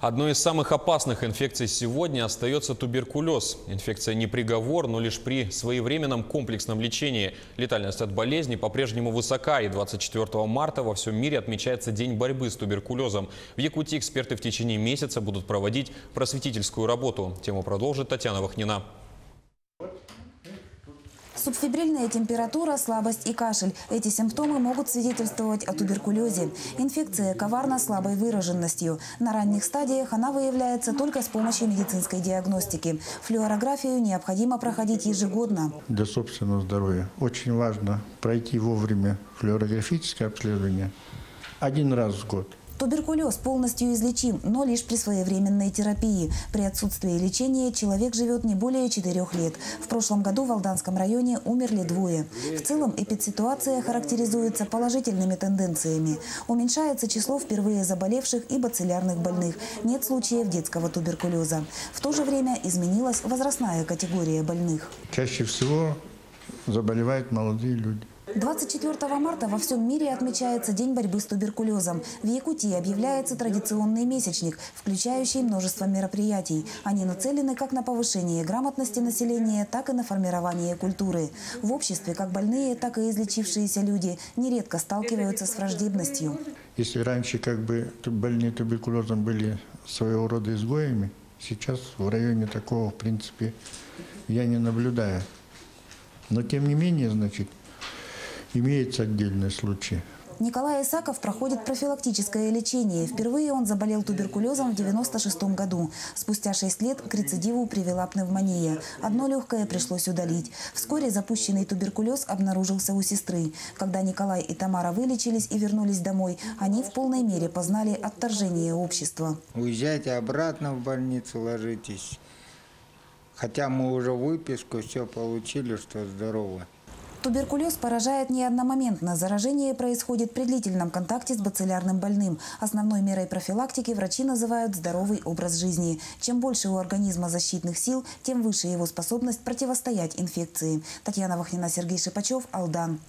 Одной из самых опасных инфекций сегодня остается туберкулез. Инфекция не приговор, но лишь при своевременном комплексном лечении. Летальность от болезни по-прежнему высока, и 24 марта во всем мире отмечается День борьбы с туберкулезом. В Якутии эксперты в течение месяца будут проводить просветительскую работу. Тему продолжит Татьяна Вахнина. Субфебрильная температура, слабость и кашель. Эти симптомы могут свидетельствовать о туберкулезе. Инфекция коварна слабой выраженностью. На ранних стадиях она выявляется только с помощью медицинской диагностики. Флюорографию необходимо проходить ежегодно. Для собственного здоровья очень важно пройти вовремя флюорографическое обследование один раз в год. Туберкулез полностью излечим, но лишь при своевременной терапии. При отсутствии лечения человек живет не более 4 лет. В прошлом году в Алданском районе умерли 2. В целом эпидситуация характеризуется положительными тенденциями. Уменьшается число впервые заболевших и бациллярных больных. Нет случаев детского туберкулеза. В то же время изменилась возрастная категория больных. Чаще всего заболевают молодые люди. 24 марта во всем мире отмечается День борьбы с туберкулезом. В Якутии объявляется традиционный месячник, включающий множество мероприятий. Они нацелены как на повышение грамотности населения, так и на формирование культуры. В обществе как больные, так и излечившиеся люди нередко сталкиваются с враждебностью. Если раньше больные туберкулезом были своего рода изгоями, сейчас в районе такого, в принципе, я не наблюдаю. Но тем не менее, имеются отдельные случаи. Николай Исаков проходит профилактическое лечение. Впервые он заболел туберкулезом в 1996 году. Спустя 6 лет к рецидиву привела пневмония. Одно легкое пришлось удалить. Вскоре запущенный туберкулез обнаружился у сестры. Когда Николай и Тамара вылечились и вернулись домой, они в полной мере познали отторжение общества. Уезжайте обратно в больницу, ложитесь. Хотя мы уже выписку, все получили, что здорово. Туберкулез поражает не одномоментно. Заражение происходит при длительном контакте с бациллярным больным. Основной мерой профилактики врачи называют здоровый образ жизни. Чем больше у организма защитных сил, тем выше его способность противостоять инфекции. Татьяна Вахнина, Сергей Шипачев, Алдан.